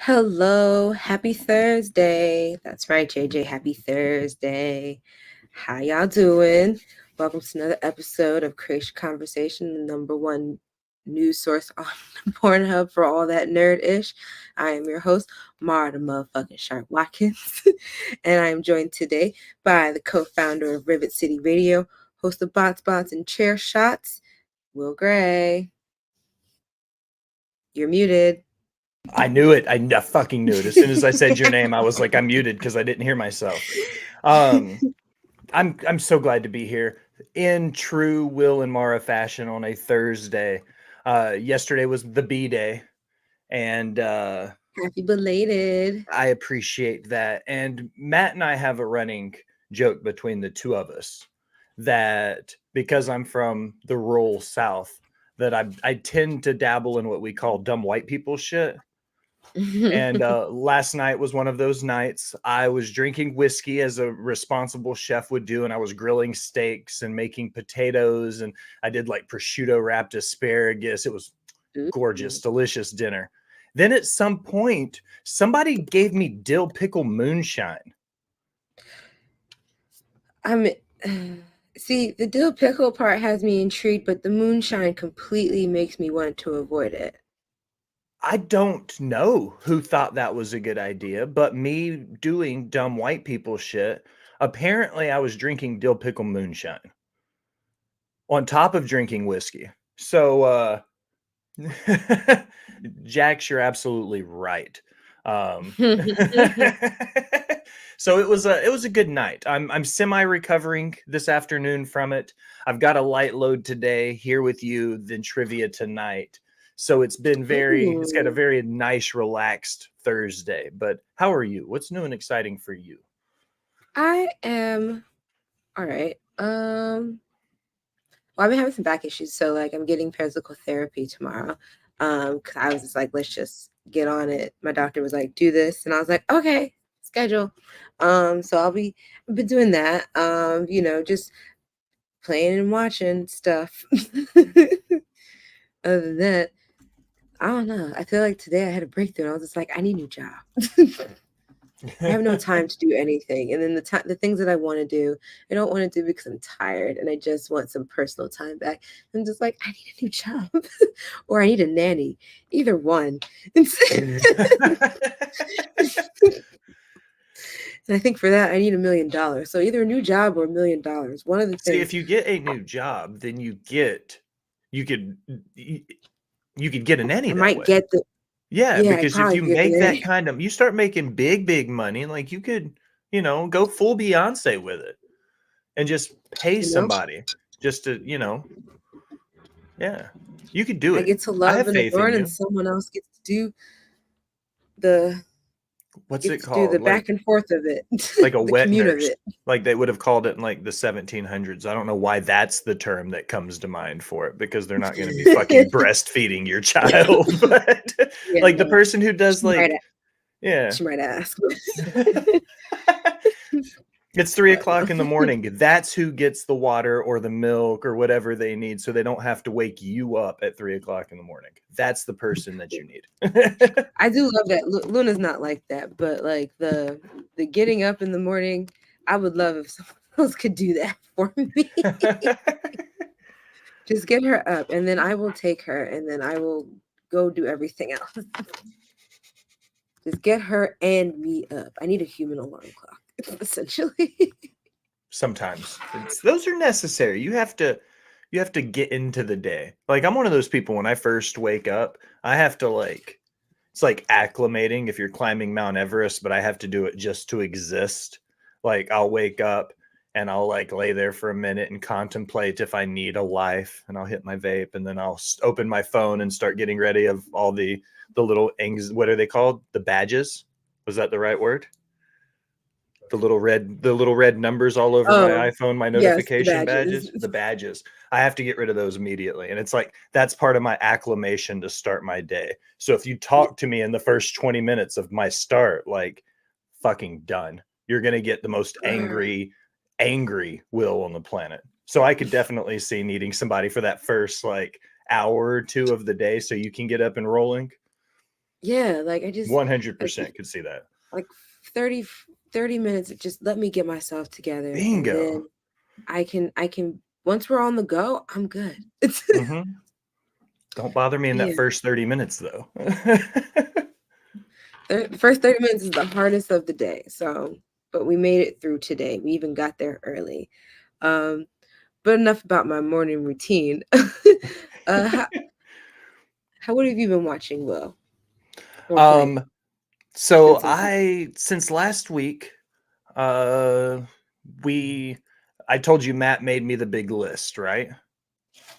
Hello, happy Thursday. That's right, JJ. Happy Thursday. How y'all doing? Welcome to another episode of Creatia Conversation, the number one news source on Pornhub for all that nerd-ish. I am your host, Mara the motherfucking Shark Watkins, and I am joined today by the co-founder of Rivet City Radio, host of Bots, and Chair Shots, Will Gray. You're muted. I knew it. I fucking knew it. As soon as I said your name, I was like, I'm muted because I didn't hear myself. I'm so glad to be here in true Will and Mara fashion on a Thursday. Yesterday was the B day, and Happy belated. I appreciate that. And Matt and I have a running joke between the two of us that because I'm from the rural South, that I tend to dabble in what we call dumb white people shit. And last night was one of those nights. I was drinking whiskey as a responsible chef would do, and I was grilling steaks and making potatoes, and I did like prosciutto wrapped asparagus. It was gorgeous, delicious dinner. Then at some point, somebody gave me dill pickle moonshine. See, the dill pickle part has me intrigued, but the moonshine completely makes me want to avoid it. I don't know who thought that was a good idea, but me doing dumb white people shit, apparently I was drinking dill pickle moonshine on top of drinking whiskey. So, Jax, you're absolutely right. So it was a good night. I'm semi-recovering this afternoon from it. I've got a light load today here with you, then trivia tonight. So it's been it's got a very nice, relaxed Thursday. But how are you? What's new and exciting for you? I am all right. Well, I've been having some back issues, so like I'm getting physical therapy tomorrow. 'Cause I was just like, let's just get on it. My doctor was like, do this, and I was like, okay, schedule. So I've been doing that. Just playing and watching stuff. Other than that, I don't know. I feel like today I had a breakthrough, and I was just like, I need a new job. I have no time to do anything. And then the things that I want to do, I don't want to do because I'm tired and I just want some personal time back. I'm just like, I need a new job or I need a nanny, either one. And I think for that, I need $1 million. So either a new job or $1 million. One of the things. See, if you get a new job, then you could get a nanny. I might get the. Yeah, because if you make that kind of, you start making big money, like you could, go full Beyonce with it and just pay somebody just to, yeah, you could do it. I get to love and learn, and someone else gets to do the. What's it called? Do the back and forth of it, like a wet nurse, like they would have called it in like the 1700s. I don't know why that's the term that comes to mind for it, because they're not going to be fucking breastfeeding your child, but like the person who does like, she might ask. It's 3 o'clock in the morning. That's who gets the water or the milk or whatever they need, so they don't have to wake you up at 3 o'clock in the morning. That's the person that you need. I do love that. Luna's not like that, but like the getting up in the morning, I would love if someone else could do that for me. Just get her up, and then I will take her, and then I will go do everything else. Just get her and me up. I need a human alarm clock, essentially. Sometimes those are necessary. You have to get into the day. Like I'm one of those people, when I first wake up, I have to it's like acclimating if you're climbing Mount Everest, but I have to do it just to exist. Like I'll wake up and I'll like lay there for a minute and contemplate if I need a life, and I'll hit my vape, and then I'll open my phone and start getting ready of all the little what are they called? The badges? Was that the right word? The little red numbers all over my iPhone, my notification badges. The badges. I have to get rid of those immediately. And it's like, that's part of my acclimation to start my day. So if you talk to me in the first 20 minutes of my start, like fucking done, you're going to get the most angry Will on the planet. So I could definitely see needing somebody for that first like hour or two of the day so you can get up and rolling. Yeah, like I just like 100% could see that. like 30 30 minutes. Just let me get myself together, and then Bingo. I can once we're on the go, I'm good. It's Hmm. Don't bother me in that yeah. first 30 minutes though. The first 30 minutes is the hardest of the day. So, but we made it through today. We even got there early. Um, but enough about my morning routine. How what have you been watching, Will, or playing um, so since last week? I since last week, uh we I told you Matt made me the big list, right?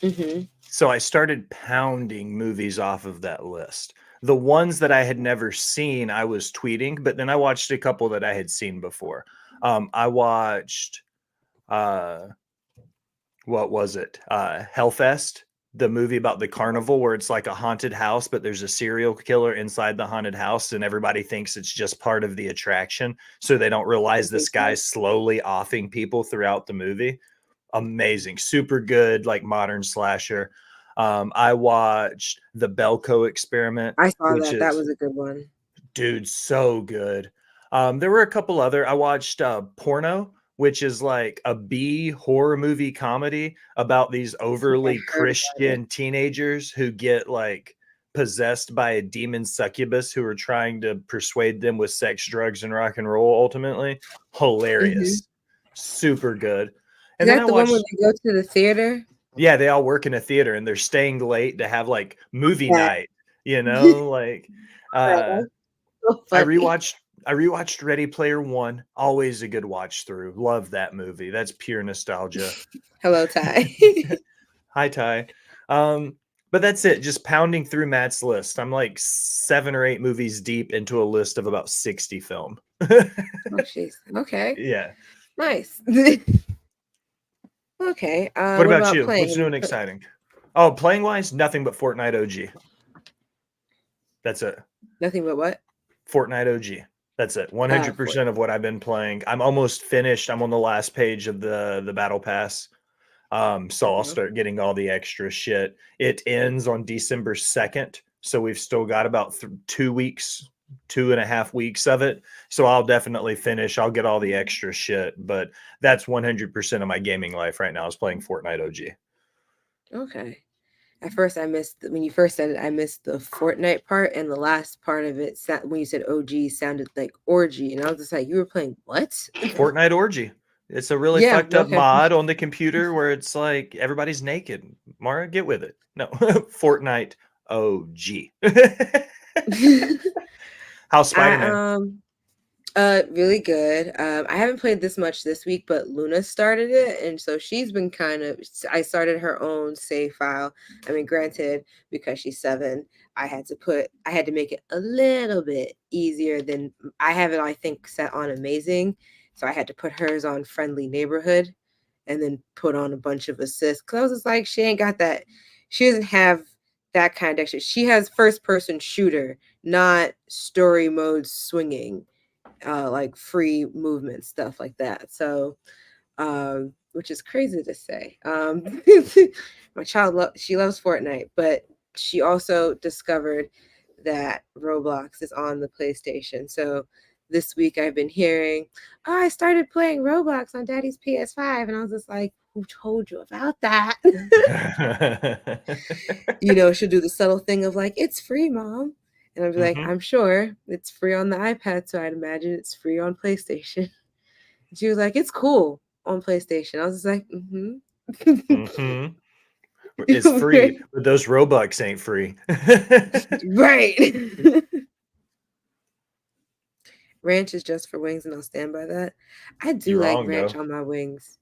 Mm-hmm. So I started pounding movies off of that list. The ones that I had never seen, I was tweeting, but then I watched a couple that I had seen before. I watched uh what was it? Hellfest, the movie about the carnival where it's like a haunted house, but there's a serial killer inside the haunted house, and everybody thinks it's just part of the attraction. So they don't realize this Okay. guy's slowly offing people throughout the movie. Amazing, super good, like modern slasher. I watched the Belko Experiment, I saw which that. That is, was a good one. dude, so good. There were a couple other. I watched Porno, which is like a B horror movie comedy about these I think I overly heard about it. Christian teenagers who get like possessed by a demon succubus who are trying to persuade them with sex, drugs, and rock and roll. Ultimately, Mm-hmm. hilarious, super good. Is And then that I the one where watched, they go to the theater? yeah, they all work in a theater and they're staying late to have like movie That night, like uh that's so I funny. rewatched I rewatched Ready Player One. Always a good watch through. Love that movie. That's pure nostalgia. Hello, Ty. Hi Ty. Um, but that's it. Just pounding through Matt's list. I'm like 7 or 8 movies deep into a list of about 60 film. Oh, jeez. Okay. Yeah. Nice. Okay. What What about about you? playing? What's new and exciting? Oh, playing wise, nothing but Fortnite OG. That's it. Nothing but what? Fortnite OG. That's it. Fort. 100% of what I've been playing. I'm almost finished. I'm on the last page of the battle pass. So I'll Okay. start getting all the extra shit. It ends on December 2nd. So we've still got about 2 weeks, 2.5 weeks of it. So I'll definitely finish. I'll get all the extra shit. But that's 100% of my gaming life right now is playing Fortnite OG. Okay. At first, I missed when you first said it. I missed the Fortnite part, and the last part of it when you said OG sounded like orgy, and I was just like, "You were playing what?" Fortnite Orgy. It's a really Yeah. fucked up Okay. mod on the computer where it's like everybody's naked. Mara, get with it. No, Fortnite OG. How's Spider I Man? really good. I haven't played this much this week, but Luna started it, and so she's been kind of. I started her own save file. I mean, granted, because she's 7, I had to make it a little bit easier than I have it. I think set on amazing, so I had to put hers on friendly neighborhood, and then put on a bunch of assists. Cause I was just like, she ain't got that. She doesn't have that kind of extra. She has first person shooter, not story mode swinging, like free movement stuff like that. So, which is crazy to say. My child, she loves Fortnite, but she also discovered that Roblox is on the PlayStation. So this week I've been hearing, oh, I started playing Roblox on Daddy's PS5, and I was just like, who told you about that? She'll do the subtle thing of like, it's free, mom. And I'll be like, Hmm. I'm sure it's free on the iPad, so I'd imagine it's free on PlayStation. And she was like, it's cool on PlayStation. I was just like, mm-hmm. Hmm. It's free, but those Robux ain't free. Right. Ranch is just for wings, and I'll stand by that. I do You're like wrong ranch though. on my wings,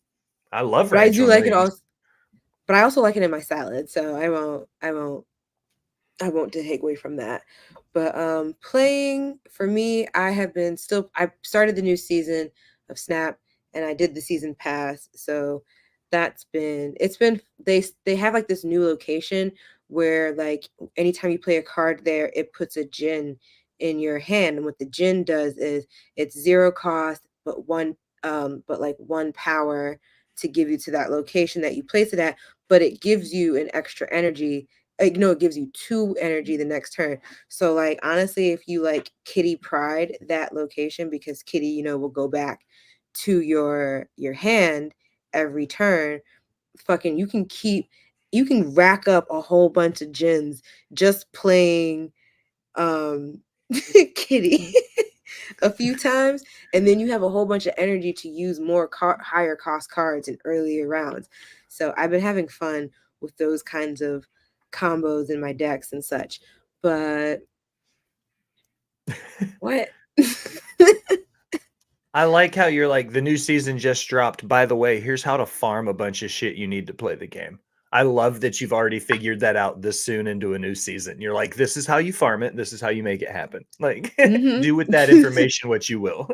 I love but I ranch do on like it wings. also. But I also like it in my salad, so I won't take away from that. But playing for me, I started the new season of Snap, and I did the season pass. So they have like this new location where like anytime you play a card there, it puts a gin in your hand. And what the gin does is it's 0 cost but like 1 power to give you to that location that you place it at, but it gives you an extra energy like no, it gives you 2 energy the next turn. So like honestly, if you like Kitty Pride that location, because Kitty, will go back to your hand every turn, fucking you can rack up a whole bunch of gens just playing um Kitty a few times, and then you have a whole bunch of energy to use more higher cost cards in earlier rounds. So I've been having fun with those kinds of combos in my decks and such. But what? I like how you're like, the new season just dropped. By the way, here's how to farm a bunch of shit you need to play the game. I love that you've already figured that out this soon into a new season. You're like, this is how you farm it. This is how you make it happen. Like, Hmm. do with that information what you will.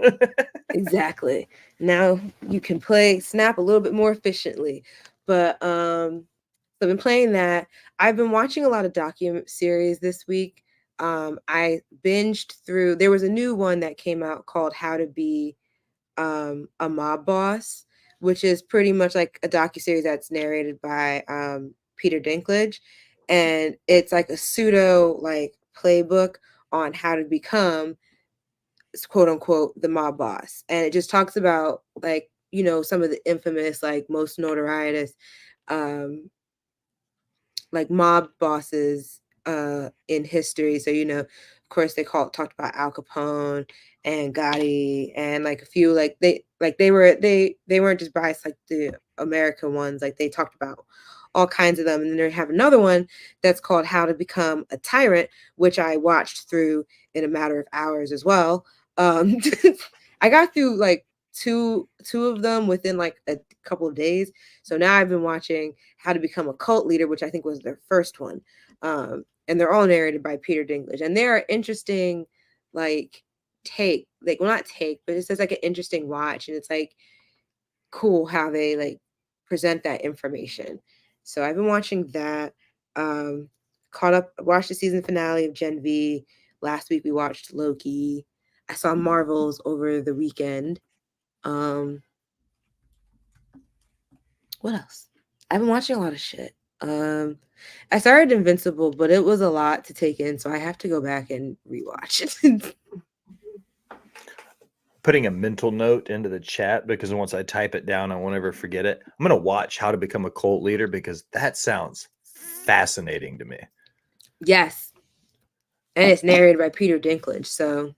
Exactly. Now you can play Snap a little bit more efficiently. But so I've been playing that. I've been watching a lot of document series this week. I binged through, there was a new one that came out called How to Be a Mob Boss, which is pretty much like a docuseries that's narrated by Peter Dinklage. And it's like a pseudo like playbook on how to become quote unquote the mob boss. And it just talks about like, some of the infamous, like most notorietous um like mob bosses in history. So of course they talked about Al Capone and Gotti and like a few, like they weren't just biased like the American ones, like they talked about all kinds of them. And then they have another one that's called How to Become a Tyrant, which I watched through in a matter of hours as well. um I got through like two of them within like a couple of days. So now I've been watching How to Become a Cult Leader, which I think was their first one. And they're all narrated by Peter Dinklage. And they're interesting, like, well, not take, but it's just like an interesting watch. And it's like cool how they like present that information. So I've been watching that. Um, watched the season finale of Gen V. Last week we watched Loki. I saw Marvels over the weekend. Um, what else? I've been watching a lot of shit. Um, I started Invincible, but it was a lot to take in, so I have to go back and rewatch it. Putting a mental note into the chat, because once I type it down, I won't ever forget it. I'm going to watch How to Become a Cult Leader because that sounds fascinating to me. Yes, and it's narrated by Peter Dinklage. So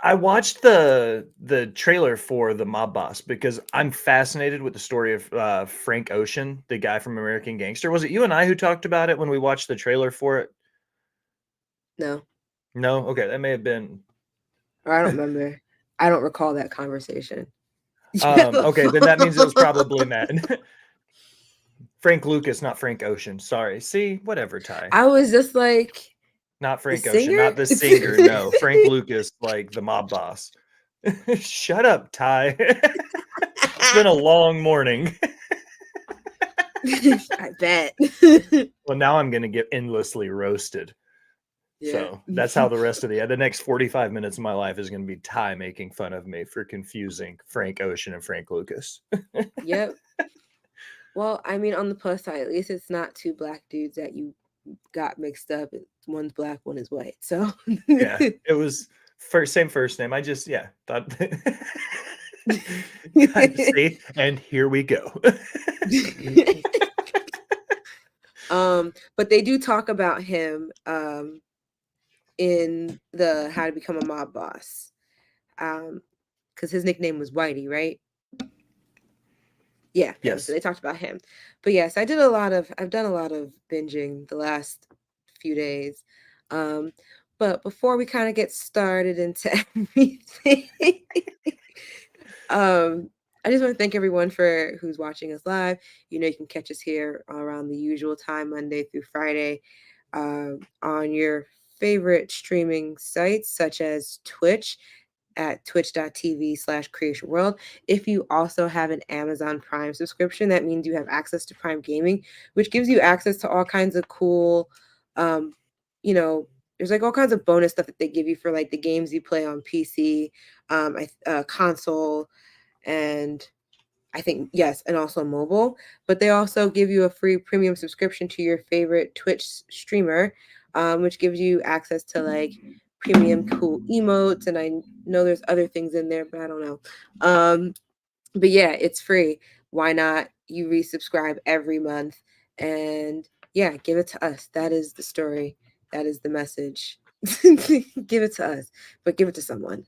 I watched the trailer for the Mob Boss because I'm fascinated with the story of Frank Ocean, the guy from American Gangster. Was it you and I who talked about it when we watched the trailer for it? no, No? Okay, that may have been. or I don't remember. I don't recall that conversation. Okay, then that means it was probably Matt. Frank Lucas, not Frank Ocean. Sorry. See, whatever, Ty. I was just like Not the Frank Ocean, singer. not the singer. No, Frank Lucas, like the mob boss. Shut up, Ty. It's been a long morning. I bet. Well, now I'm going to get endlessly roasted. Yeah. So that's how the rest of the next 45 minutes of my life is going to be Ty making fun of me for confusing Frank Ocean and Frank Lucas. Yep. Well, I mean, on the plus side, at least it's not two black dudes that you got mixed up. One's black, one is white. So Yeah, it was same first name. I just, yeah, thought. See, and here we go. But they do talk about him in the How to Become a Mob Boss. Because his nickname was Whitey, right? Yeah, him. So Yes. they talked about him. But yes, I've done a lot of binging the last few days. Um, but before we kind of get started into everything, I just want to thank everyone for who's watching us live. You can catch us here around the usual time, Monday through Friday, on your favorite streaming sites such as Twitch at twitch.tv/Creatia World. If you also have an Amazon Prime subscription, that means you have access to Prime Gaming, which gives you access to all kinds of cool, um, there's like all kinds of bonus stuff that they give you for like the games you play on PC, console, and I think, yes, and also mobile. But they also give you a free premium subscription to your favorite Twitch streamer, which gives you access to like premium cool emotes. And I know there's other things in there, but I don't know. But yeah, it's free. Why not? You resubscribe every month, and yeah, give it to us. That is the story. That is the message. Give it to us, but give it to someone.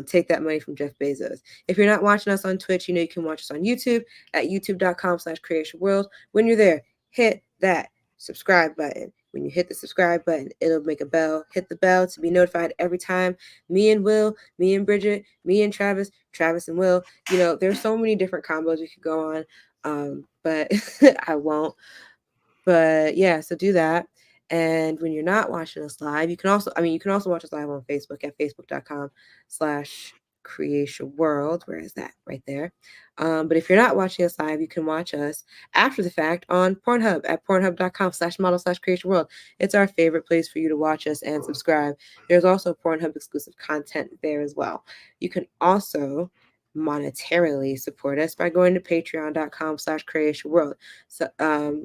Take that money from Jeff Bezos. If you're not watching us on Twitch, you know you can watch us on YouTube at youtube.com/creationworld. When you're there, hit that subscribe button. When you hit the subscribe button, it'll make a bell. Hit the bell to be notified every time me and Will, me and Bridget, me and Travis, Travis and Will. You know, there's so many different combos you could go on, but I won't. But yeah, so do that. And when you're not watching us live, you can also, you can also watch us live on Facebook at facebook.com/Creatia World. Where is that? Right there. But if you're not watching us live, you can watch us after the fact on Pornhub at pornhub.com/model/Creatia World. It's our favorite place for you to watch us and subscribe. There's also Pornhub exclusive content there as well. You can also monetarily support us by going to patreon.com/Creatia World. So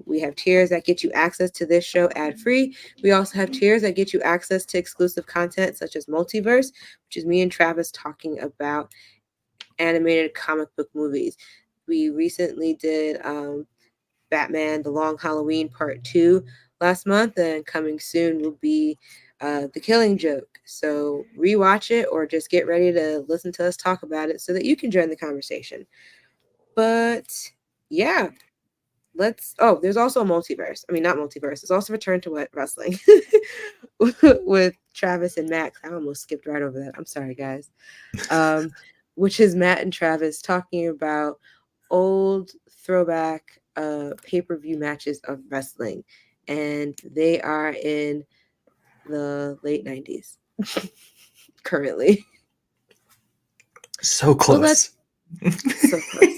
we have tiers that get you access to this show ad-free. We also have tiers that get you access to exclusive content such as Multiverse, which is me and Travis talking about animated comic book movies. We recently did Batman The Long Halloween Part 2 last month, and coming soon will be The Killing Joke. So rewatch it or just get ready to listen to us talk about it so that you can join the conversation. But yeah, there's also a multiverse. Not multiverse. There's also Return to What Wrestling with Travis and Max. I almost skipped right over that. I'm sorry, guys. Which is Matt and Travis talking about old throwback pay-per-view matches of wrestling, and they are in the late 90s currently. So close. So close.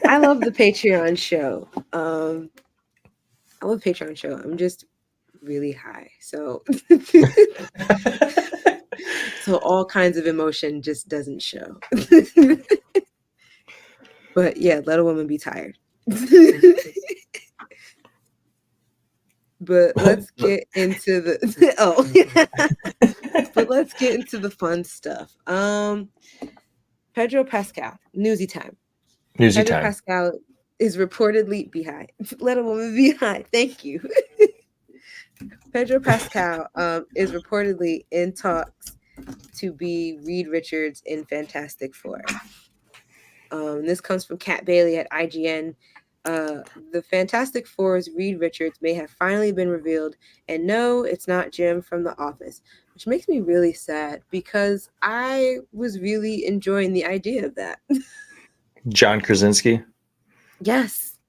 I love the Patreon show. I love Patreon show. I'm just really high. So so all kinds of emotion just doesn't show. But yeah, let a woman be tired. But let's get into the but let's get into the fun stuff. Pedro Pascal, newsy time. Pedro Pascal is reportedly be high. Let a woman be high. Thank you. Pedro Pascal is reportedly in talks to be Reed Richards in Fantastic Four. This comes from Kat Bailey at IGN. The Fantastic Four's Reed Richards may have finally been revealed, and no, it's not Jim from The Office, which makes me really sad because I was really enjoying the idea of that. John Krasinski? Yes.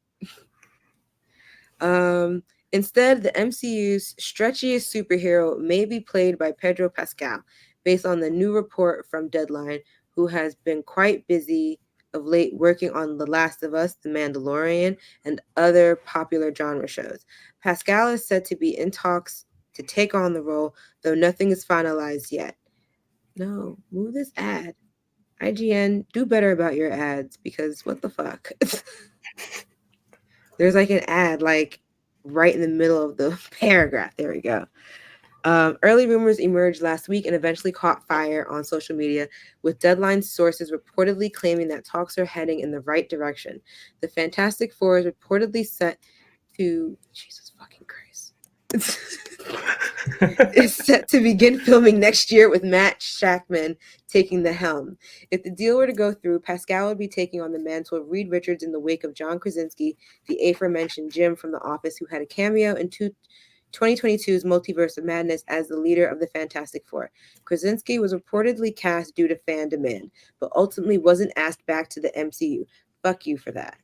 Instead, the MCU's stretchiest superhero may be played by Pedro Pascal, based on the new report from Deadline, who has been quite busy of late working on The Last of Us, The Mandalorian, and other popular genre shows. Pascal is said to be in talks to take on the role, though nothing is finalized yet. No, move this ad. IGN, do better about your ads, because what the fuck? There's like an ad like right in the middle of the paragraph. There we go. Early rumors emerged last week and eventually caught fire on social media, with Deadline sources reportedly claiming that talks are heading in the right direction. The Fantastic Four is reportedly set to Jesus fucking Christ. Is set to begin filming next year, with Matt Shakman taking the helm. If the deal were to go through, Pascal would be taking on the mantle of Reed Richards in the wake of John Krasinski, the aforementioned Jim from The Office, who had a cameo in 2022's Multiverse of Madness as the leader of the Fantastic Four. Krasinski was reportedly cast due to fan demand, but ultimately wasn't asked back to the MCU. Fuck you for that.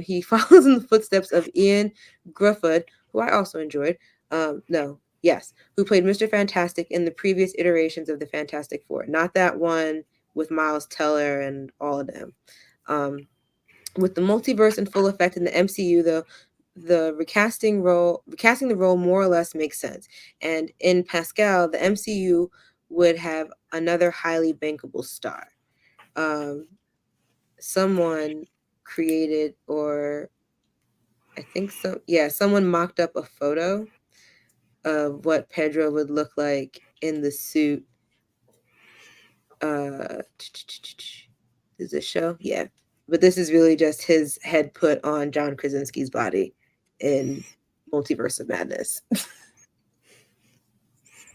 He follows in the footsteps of Ian Gruffud, who I also enjoyed. Who played Mr. Fantastic in the previous iterations of the Fantastic Four. Not that one with Miles Teller and all of them. With the multiverse in full effect in the MCU, though, the recasting the role more or less makes sense. And in Pascal, the MCU would have another highly bankable star. Someone created, or I think so, yeah, someone mocked up a photo of what Pedro would look like in the suit. Is this show? Yeah. But this is really just his head put on John Krasinski's body in Multiverse of Madness.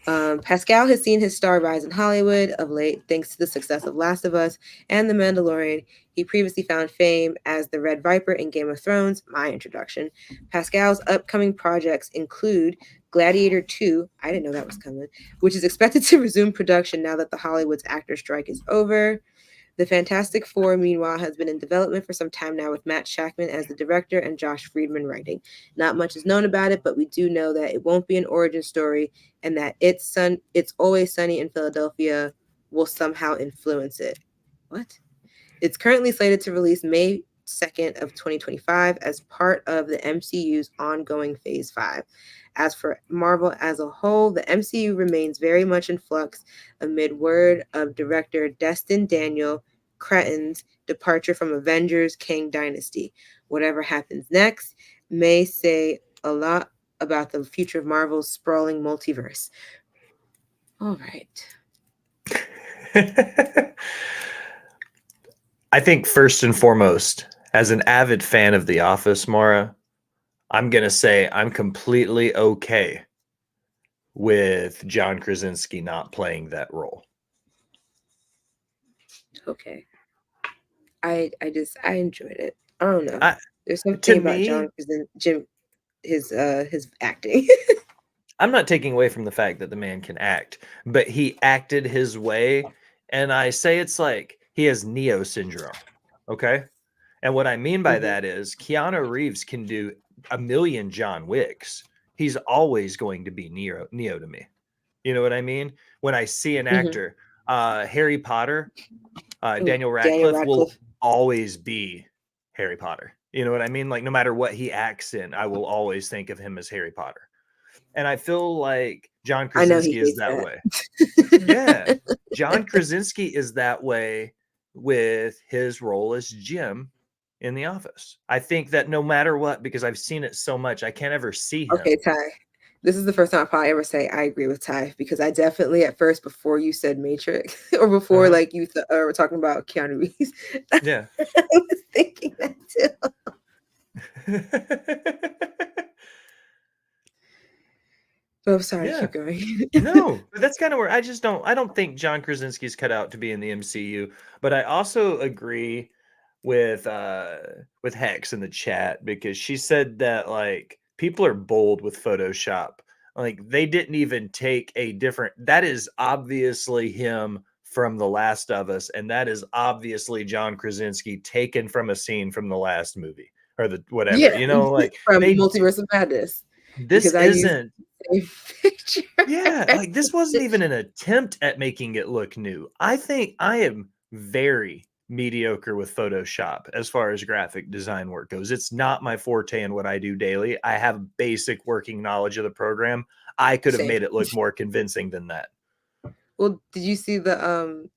Pascal has seen his star rise in Hollywood of late thanks to the success of Last of Us and The Mandalorian. He previously found fame as the Red Viper in Game of Thrones, my introduction. Pascal's upcoming projects include Gladiator 2, I didn't know that was coming, which is expected to resume production now that the Hollywood's actor strike is over. The Fantastic Four, meanwhile, has been in development for some time now with Matt Shakman as the director and Josh Friedman writing. Not much is known about it, but we do know that it won't be an origin story and that It's Always Sunny in Philadelphia will somehow influence it. What? It's currently slated to release May 2nd of 2025 as part of the MCU's ongoing Phase 5. As for Marvel as a whole, the MCU remains very much in flux amid word of director Destin Daniel Cretton's departure from Avengers Kang Dynasty. Whatever happens next may say a lot about the future of Marvel's sprawling multiverse. All right. I think first and foremost, as an avid fan of The Office, Mara, I'm going to say I'm completely okay with John Krasinski not playing that role. Okay. I enjoyed it. I don't know. There's To something about me, his acting. I'm not taking away from the fact that the man can act, but he acted his way. And I say it's like he has Neo syndrome. Okay. And what I mean by that is Keanu Reeves can do a million John Wicks. He's always going to be Neo to me. You know what I mean? When I see an actor, Harry Potter, Daniel Radcliffe will always be Harry Potter. You know what I mean? Like no matter what he acts in, I will always think of him as Harry Potter. And I feel like John Krasinski is that way. Yeah. John Krasinski is that way with his role as Jim in The Office. I think that no matter what, because I've seen it so much, I can't ever see him. Okay, Ty. This is the first time I'll probably ever say I agree with Ty, because I definitely at first, before you said Matrix or before like you were talking about Keanu Reeves, yeah, I was thinking that too. Oh, sorry, yeah. keep going. No, but that's kind of where I don't think John Krasinski's cut out to be in the MCU, but I also agree with Hex in the chat, because she said that like people are bold with Photoshop. Like they didn't even take a different, that is obviously him from The Last of Us, and that is obviously John Krasinski taken from a scene from the last movie or the whatever. Yeah, You know, like from Multiverse of Madness. this Because I used isn't the same picture. yeah, like this wasn't even an attempt at making it look new. I think I am very mediocre with Photoshop as far as graphic design work goes. It's not my forte in what I do daily. I have basic working knowledge of the program. I could have Same. made it look more convincing than that. Well, did you see the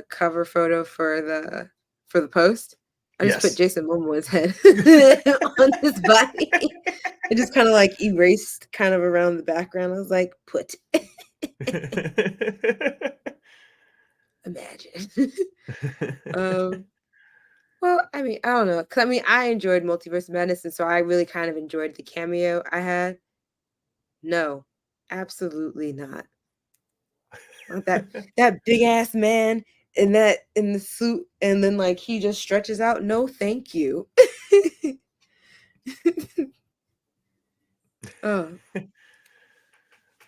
cover photo for the post? I just put Yes. Jason Momoa's head on his body. I just kind of like erased kind of around the background. I was like, put. Imagine. Well, I mean, I don't know. Cause I mean, I enjoyed Multiverse of Madness, and so I really kind of enjoyed the cameo I had. No, absolutely not. That big ass man in the suit, and then like he just stretches out. No, thank you. Oh,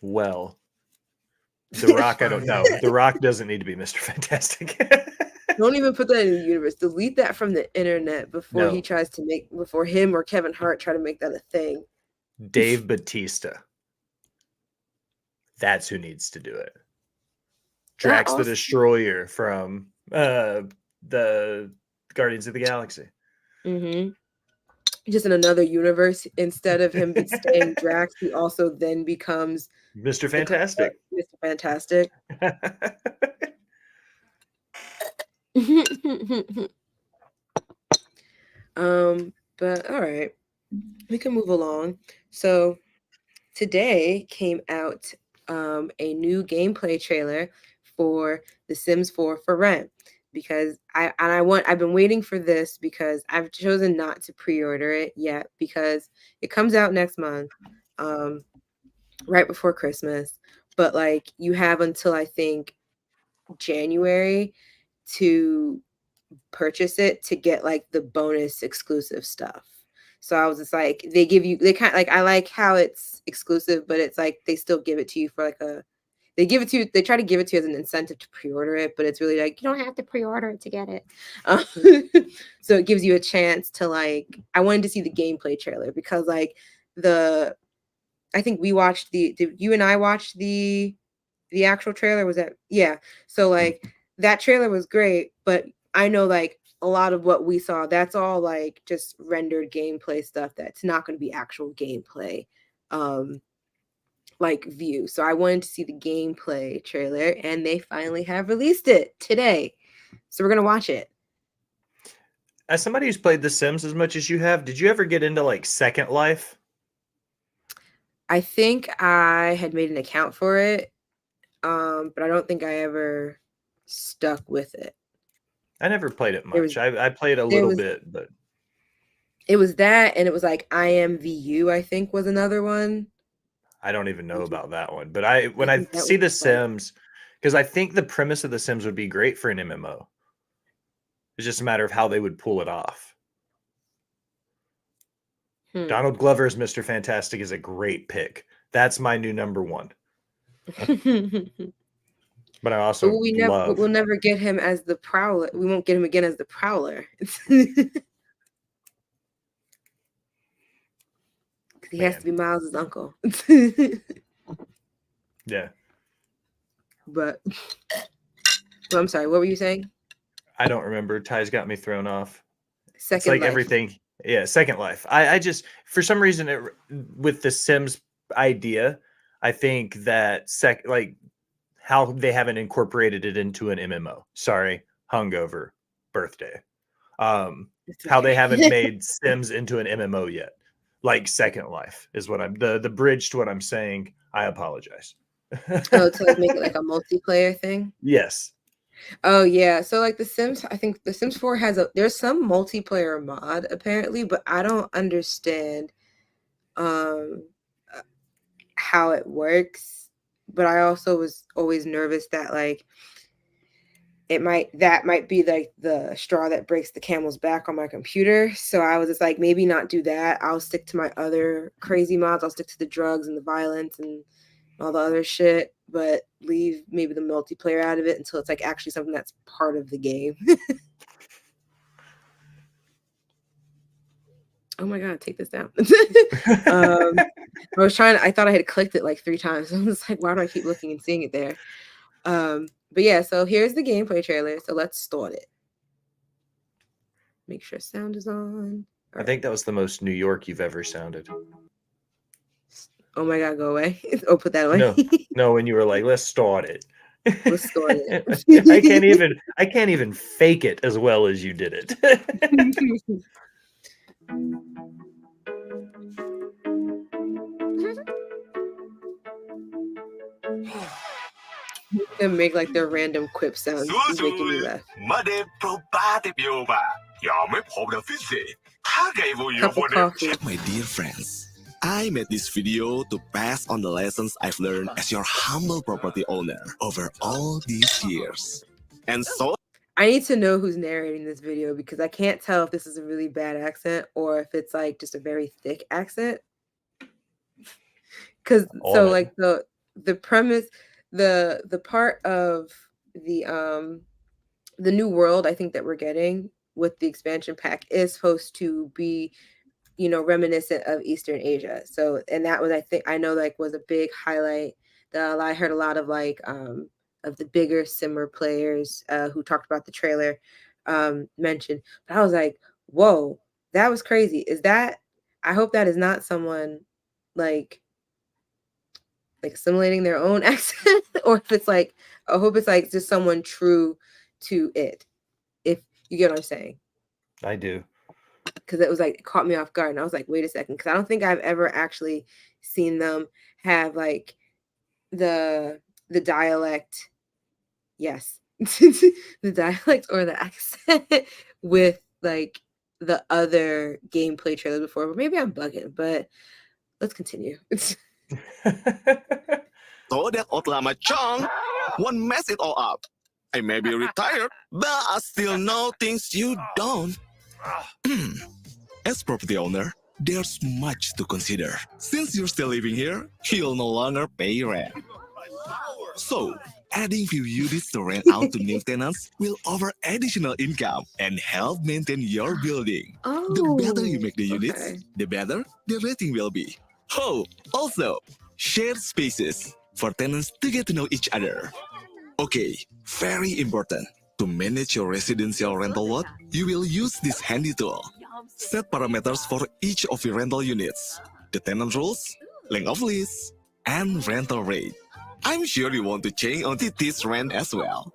Well, The Rock, I don't know. The Rock doesn't need to be Mr. Fantastic. don't even put that in the universe. Delete that from the internet before No. before him or Kevin Hart try to make that a thing. Dave Bautista. That's who needs to do it. Drax the Destroyer from the Guardians of the Galaxy. Mm-hmm. just in another universe, instead of him staying Drax, he also then becomes Mr. the Fantastic. Mr. Fantastic. But all right, we can move along. So today came out a new gameplay trailer for The Sims 4 for Rent, because I've been waiting for this because I've chosen not to pre-order it yet because it comes out next month, right before Christmas. But like you have until I think January to purchase it to get like the bonus exclusive stuff. So I was just like, they kind of like, I like how it's exclusive, but it's like they still give it to you for like they try to give it to you as an incentive to pre-order it, but it's really like you don't have to pre-order it to get it. Um, so it gives you a chance to like, I wanted to see the gameplay trailer because like the I think we watched you and I watched the actual trailer. Was that, yeah. So like that trailer was great, but I know like a lot of what we saw, that's all like just rendered gameplay stuff that's not going to be actual gameplay like view. So I wanted to see the gameplay trailer, and they finally have released it today. So we're going to watch it. As somebody who's played The Sims as much as you have, did you ever get into like Second Life? I think I had made an account for it, but I don't think I ever stuck with it. I never played it There was much. I played a there little was bit, but it was that, and it was like IMVU, I think, was another one. I don't even know Which about that one. But I when I think that see was The fun. Sims, because I think the premise of The Sims would be great for an MMO. It's just a matter of how they would pull it off. Donald Glover as Mr. Fantastic is a great pick. That's my new number one. But I But also we'll love, never get him as the Prowler. We won't get him again as the Prowler. Because he has to man. be Miles's uncle. Yeah. But I'm sorry, what were you saying? I don't remember. Ty's got me thrown off. It's Second like Life. everything. Yeah, Second Life. I just, for some reason, with the Sims idea, I think that like how they haven't incorporated it into an MMO. Sorry, hungover, birthday. It's How they haven't okay. made Sims into an MMO yet. Like Second Life is what I'm the bridge to what I'm saying. I apologize. Oh, to like make it like a multiplayer thing. Yes. Oh yeah, so like The Sims, I think The Sims 4 there's some multiplayer mod apparently, but I don't understand um uh, how it works. But I also was always nervous that like that might be like the straw that breaks the camel's back on my computer. So I was just like, maybe not do that. I'll stick to my other crazy mods. I'll stick to the drugs and the violence and all the other shit, but leave maybe the multiplayer out of it until it's like actually something that's part of the game. Oh my god, take this down. I thought I had clicked it like 3 times. I was like, why do I keep looking and seeing it there? But yeah, so here's the gameplay trailer. So let's start it. Make sure sound is on. I think that was the most New York you've ever sounded. Oh my god, go away. Oh, put that away. No, when you were like, let's start it. Let's start I it. can't even fake it as well as you did it. And make like their random quip sounds making me laugh. Cup of coffee. My dear friends, I made this video to pass on the lessons I've learned as your humble property owner over all these years. And so I need to know who's narrating this video because I can't tell if this is a really bad accent or if it's like just a very thick accent. Because so like the premise, the part of the new world I think that we're getting with the expansion pack is supposed to be, you know, reminiscent of Eastern Asia. So, and that was, I know like was a big highlight that I heard a lot of the bigger Simmer players who talked about the trailer mention. But I was like, whoa, That was crazy. I hope that is not someone like simulating their own accent, or if it's like, I hope it's like just someone true to it. If you get what I'm saying. I do. Because it was like, it caught me off guard. And I was like, wait a second. Because I don't think I've ever actually seen them have like the dialect. Yes. The dialect or the accent with like the other gameplay trailers before. But maybe I'm bugging. But let's continue. So that old lama Chong won't mess it all up. I may be retired, but I still know things you don't. As property owner, there's much to consider. Since you're still living here, you'll no longer pay rent. So, adding few units to rent out to new tenants will offer additional income and help maintain your building. The better you make the units, okay. the better the rating will be. Oh, also, shared spaces for tenants to get to know each other. Okay, very important. To manage your residential rental lot, you will use this handy tool. Set parameters for each of your rental units, the tenant rules, length of lease, and rental rate. I'm sure you want to change on this rent as well.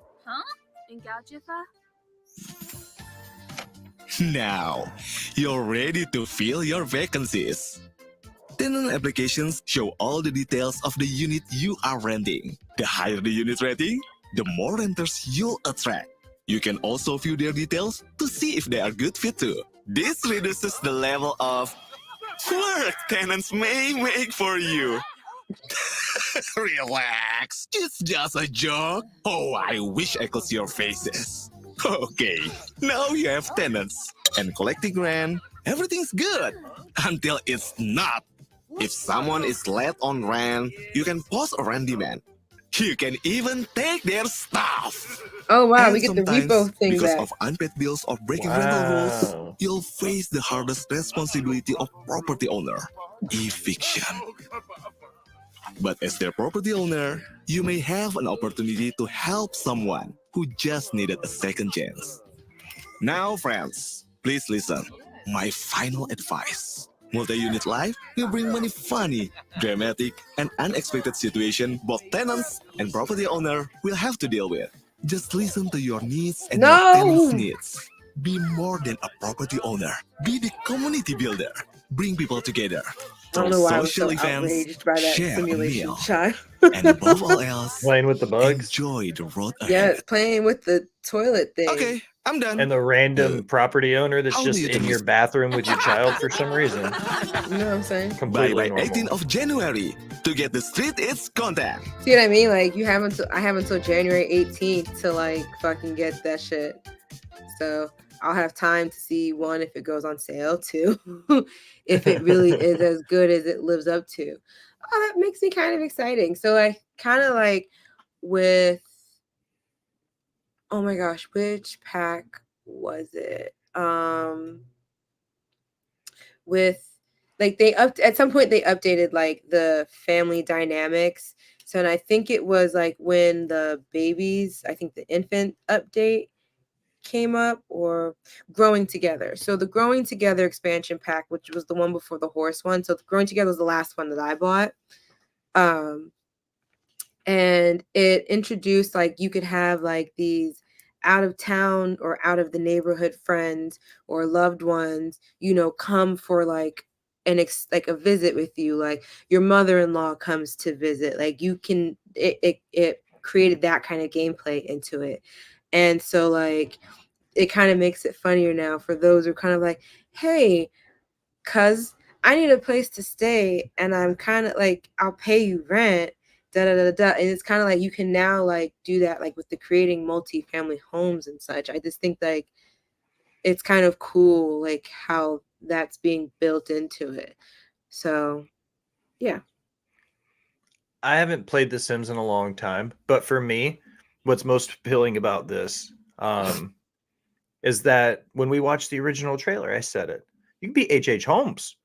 Now, you're ready to fill your vacancies. Tenant applications show all the details of the unit you are renting. The higher the unit rating, the more renters you'll attract. You can also view their details to see if they are good fit too. This reduces the level of work tenants may make for you. Relax, it's just a joke. Oh, I wish I could see your faces. Okay, now you have tenants and collecting rent. Everything's good until it's not. If someone is late on rent, you can post a rent demand. You can even take their stuff. Oh wow, And we get the sometimes, repo thing because back. of unpaid bills or breaking rental rules, you'll face the hardest responsibility of property owner, eviction. But as their property owner, you may have an opportunity to help someone who just needed a second chance. Now, friends, please listen. My final advice. Multi-unit life will bring many funny, dramatic, and unexpected situations both tenants and property owner will have to deal with. Just listen to your needs and your tenants' needs. Be more than a property owner. Be the community builder. Bring people together. I don't know why I was so outraged by that share a simulation meal, child. and above all else, Playing with the bugs. enjoy the road Yeah, ahead. playing with the toilet thing. Okay, I'm done. And the random property owner that's how do just you in do your this? bathroom with your child for some reason. You know what I'm saying? Completely By normal. 18th of January to get the street its content. See what I mean? Like I have until January 18th to like fucking get that shit. So I'll have time to see, one, if it goes on sale, two, if it really is as good as it lives up to. Oh, that makes me kind of exciting. So I kind of like with, oh my gosh, which pack was it? With like at some point they updated like the family dynamics. So, and I think it was like when the babies, I think the infant update came up, or Growing Together. So the Growing Together expansion pack, which was the one before the horse one. So the Growing Together was the last one that I bought. And it introduced like you could have like these out of town or out of the neighborhood friends or loved ones, you know, come for like like a visit with you. Like your mother-in-law comes to visit. Like you can it created that kind of gameplay into it. And so like it kind of makes it funnier now for those who are kind of like, hey, cuz I need a place to stay and I'm kind of like, I'll pay you rent, da da da da. And it's kind of like you can now like do that like with the creating multi-family homes and such. I just think like it's kind of cool like how that's being built into it. So yeah. I haven't played The Sims in a long time, but for me, what's most appealing about this is that when we watched the original trailer, I said it. You can be H.H. Holmes.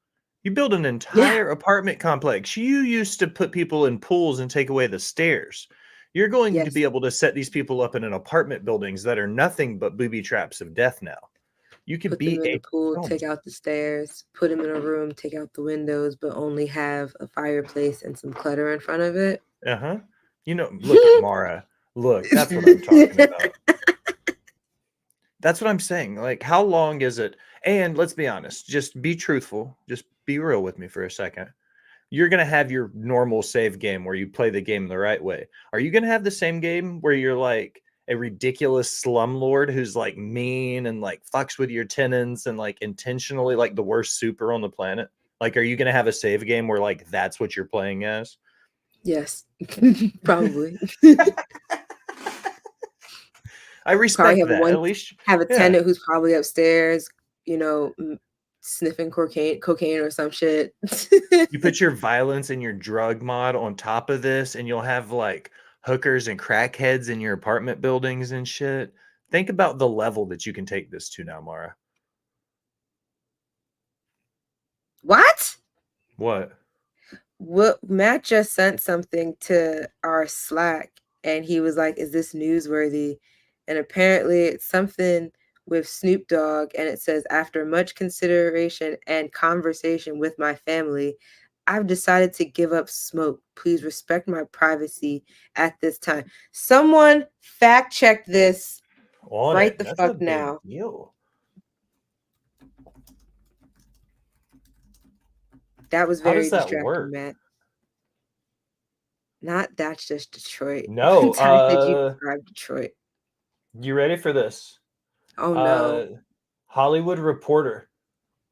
You build an entire apartment complex. You used to put people in pools and take away the stairs. You're going to Yes. be able to set these people up in an apartment buildings that are nothing but booby traps of death now. You could Put be them in a the pool, film take out the stairs, put them in a room, take out the windows, but only have a fireplace and some clutter in front of it. You know, look at Mara. Look, that's what I'm talking about. That's what I'm saying. Like, how long is it? And let's be honest, just be truthful. Just be real with me for a second. You're going to have your normal save game where you play the game the right way. Are you going to have the same game where you're like a ridiculous slumlord who's like mean and like fucks with your tenants and like intentionally like the worst super on the planet? Like, are you going to have a save game where like that's what you're playing as? Yes, probably. I respect Probably have that. At least have a yeah. tenant who's probably upstairs, you know, sniffing cocaine or some shit. You put your violence and your drug mod on top of this, and you'll have like hookers and crackheads in your apartment buildings and shit. Think about the level that you can take this to now, Mara. What? What? Matt just sent something to our Slack and he was like, is this newsworthy? And apparently it's something with Snoop Dogg, and it says, after much consideration and conversation with my family, I've decided to give up smoke. Please respect my privacy at this time. Someone fact check this right the That's a fuck big now. deal. That was How very does that distracting, work? Matt. Not That's Just Detroit. No. How did you describe Detroit? You ready for this? Oh no. Hollywood Reporter.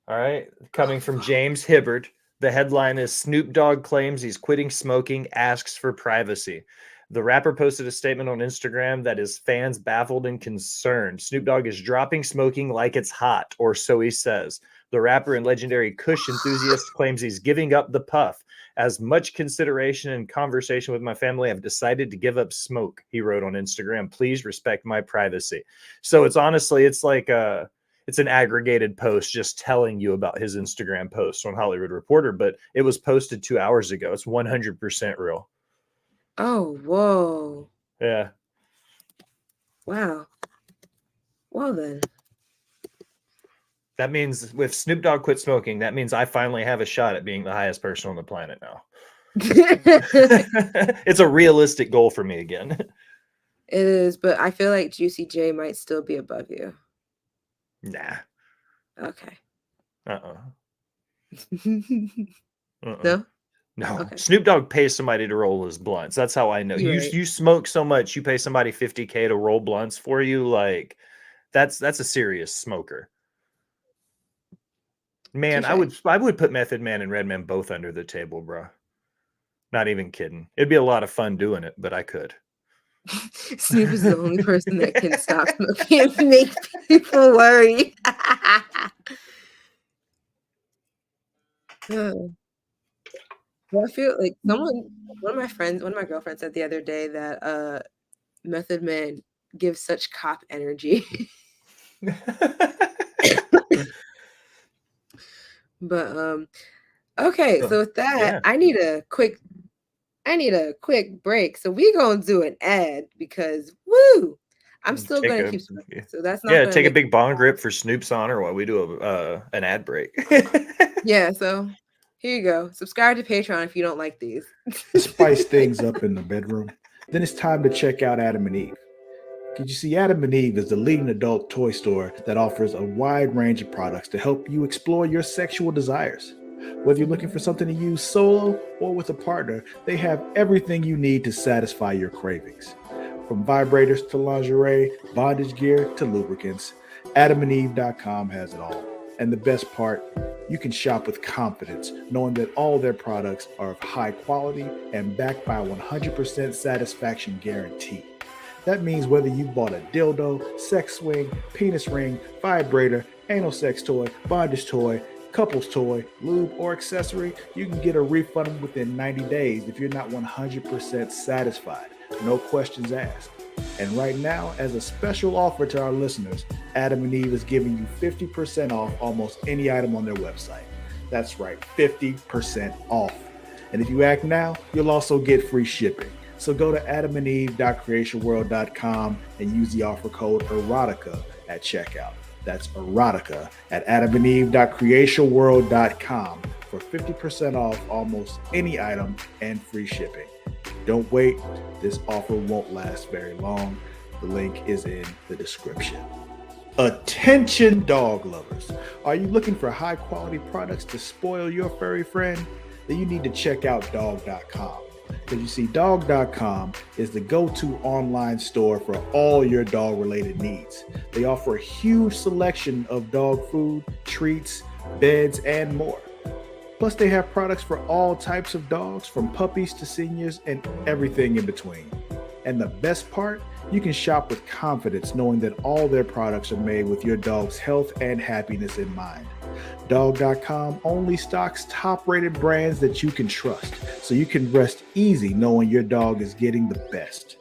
All right. Coming from James Hibbard. The headline is Snoop Dogg claims he's quitting smoking, asks for privacy. The rapper posted a statement on Instagram that his fans baffled and concerned. Snoop Dogg is dropping smoking like it's hot, or so he says. The rapper and legendary Kush enthusiast claims he's giving up the puff. As much consideration and conversation with my family, I've decided to give up smoke, he wrote on Instagram. Please respect my privacy. So it's honestly, it's like it's an aggregated post just telling you about his Instagram post on Hollywood Reporter, but it was posted 2 hours ago. It's 100% real. Oh, whoa. Yeah. Wow. Well then. That means if Snoop Dogg quit smoking, that means I finally have a shot at being the highest person on the planet now. It's a realistic goal for me again. It is, but I feel like Juicy J might still be above you. Nah. Okay. No? No. Okay. Snoop Dogg pays somebody to roll his blunts. That's how I know. You smoke so much, you pay somebody $50K to roll blunts for you. Like that's a serious smoker. Man, I would put Method Man and Redman both under the table, bro. Not even kidding. It'd be a lot of fun doing it, but I could. Snoop is the only person that can stop smoking and make people worry. Well, I feel like one of my girlfriends said the other day that Method Man gives such cop energy. But okay, so with that, yeah. I need a quick break. So we gonna do an ad because I'm still gonna keep smoking. So that's not take a big bong grip for Snoop's honor while we do an ad break. Yeah, so here you go. Subscribe to Patreon if you don't like these. Spice things up in the bedroom. Then it's time to check out Adam and Eve. Because you see, Adam and Eve is the leading adult toy store that offers a wide range of products to help you explore your sexual desires. Whether you're looking for something to use solo or with a partner, they have everything you need to satisfy your cravings. From vibrators to lingerie, bondage gear to lubricants, AdamandEve.com has it all. And the best part, you can shop with confidence, knowing that all their products are of high quality and backed by a 100% satisfaction guarantee. That means whether you bought a dildo, sex swing, penis ring, vibrator, anal sex toy, bondage toy, couples toy, lube, or accessory, you can get a refund within 90 days if you're not 100% satisfied. No questions asked. And right now, as a special offer to our listeners, Adam and Eve is giving you 50% off almost any item on their website. That's right, 50% off. And if you act now, you'll also get free shipping. So go to adamandeve.creationworld.com and use the offer code erotica at checkout. That's erotica at adamandeve.creatiaworld.com for 50% off almost any item and free shipping. Don't wait, this offer won't last very long. The link is in the description. Attention dog lovers. Are you looking for high quality products to spoil your furry friend? Then you need to check out dog.com. Because you see, dog.com is the go-to online store for all your dog-related needs. They offer a huge selection of dog food, treats, beds, and more. Plus, they have products for all types of dogs, from puppies to seniors and everything in between. And the best part, you can shop with confidence knowing that all their products are made with your dog's health and happiness in mind. Dog.com only stocks top-rated brands that you can trust, so you can rest easy knowing your dog is getting the best.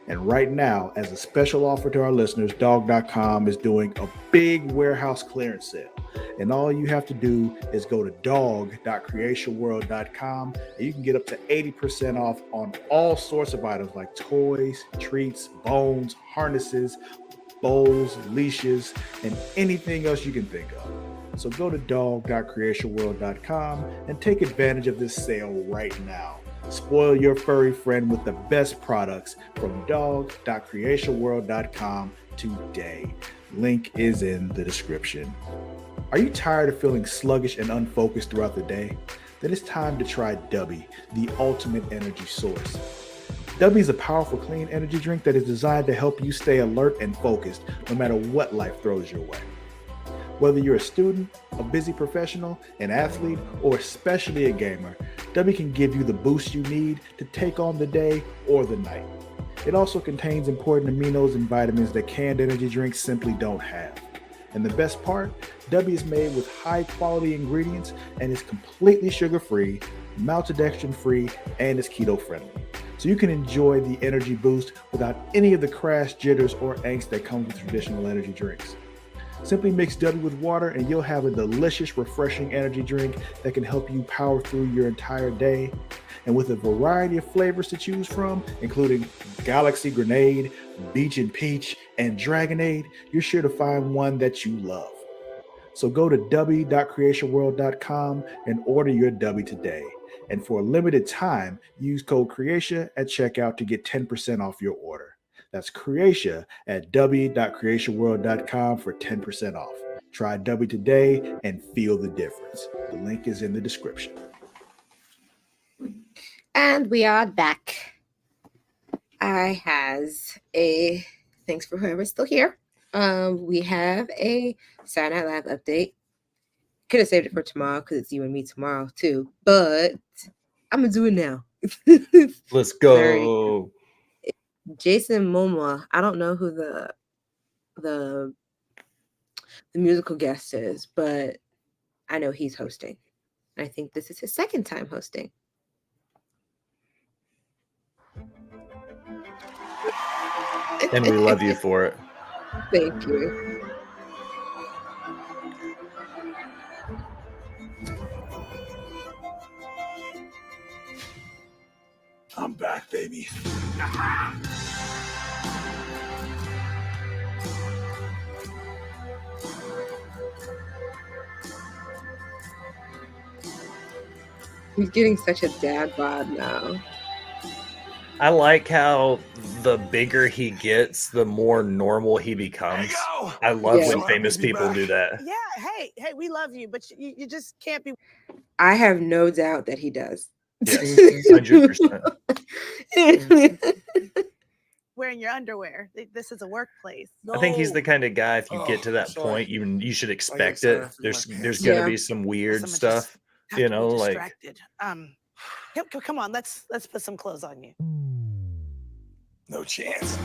And right now, as a special offer to our listeners, Dog.com is doing a big warehouse clearance sale. And all you have to do is go to dog.creatiaworld.com and you can get up to 80% off on all sorts of items like toys, treats, bones, harnesses, bowls, leashes, and anything else you can think of. So go to dog.creatiaworld.com and take advantage of this sale right now. Spoil your furry friend with the best products from dog.creatiaworld.com today. Link is in the description. Are you tired of feeling sluggish and unfocused throughout the day? Then it's time to try Dubby, the ultimate energy source. Dubby is a powerful, clean energy drink that is designed to help you stay alert and focused no matter what life throws your way. Whether you're a student, a busy professional, an athlete, or especially a gamer, Dubby can give you the boost you need to take on the day or the night. It also contains important aminos and vitamins that canned energy drinks simply don't have. And the best part, Dubby is made with high quality ingredients and is completely sugar-free, maltodextrin-free, and is keto-friendly. So you can enjoy the energy boost without any of the crash, jitters, or angst that comes with traditional energy drinks. Simply mix Dubby with water and you'll have a delicious, refreshing energy drink that can help you power through your entire day. And with a variety of flavors to choose from, including Galaxy Grenade, Beach and Peach, and Dragonade, you're sure to find one that you love. So go to dubby.creatiaworld.com and order your Dubby today. And for a limited time, use code Creatia at checkout to get 10% off your order. That's Creatia at dubby.creatiaworld.com for 10% off. Try Dubby today and feel the difference. The link is in the description. And we are back. I has a thanks for whoever's still here. We have a Saturday Night Live update. Could have saved it for tomorrow because it's you and me tomorrow too, but I'm gonna do it now. Let's go. Sorry. Jason Momoa. I don't know who the musical guest is, but I know he's hosting. I think this is his second time hosting. And we love you for it. Thank you. I'm back, baby. He's getting such a dad bod now. I like how the bigger he gets, the more normal he becomes. I love when famous people do that. Yeah, hey, we love you, but you just can't be. I have no doubt that he does. Yes, 100%. Wearing your underwear. This is a workplace. I think he's the kind of guy, if you get to that point, you should expect it. There's gonna be some weird stuff, you know, like. Come on, let's put some clothes on you. No chance.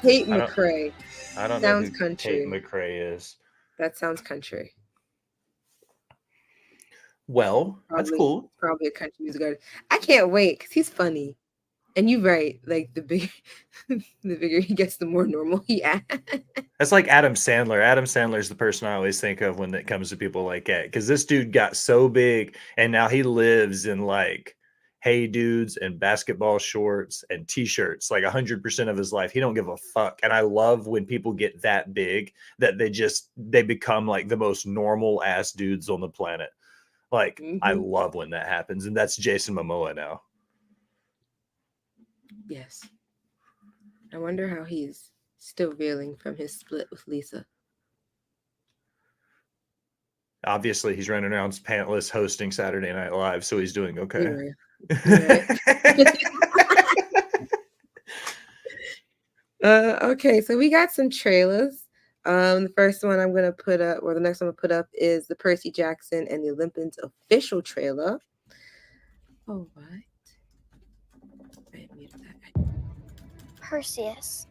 Tate McRae. I don't Sounds know who country. Tate McRae is. That sounds country. Well, that's cool. Probably a country music artist. I can't wait because he's funny. And you're right. Like the bigger he gets, the more normal he acts. That's like Adam Sandler. Adam Sandler's the person I always think of when it comes to people like that, because this dude got so big and now he lives in like hey dudes and basketball shorts and t-shirts like 100% of his life. He don't give a fuck. And I love when people get that big that they become like the most normal ass dudes on the planet. Like I love when that happens, and that's Jason Momoa now. Yes. I wonder how he's still reeling from his split with Lisa. Obviously, he's running around pantless hosting Saturday Night Live, so he's doing okay. You're right. Okay, so we got some trailers. The first one I'm gonna put up, or the next one I'm gonna put up, is the Percy Jackson and the Olympians official trailer. All right. I muted that. Perseus.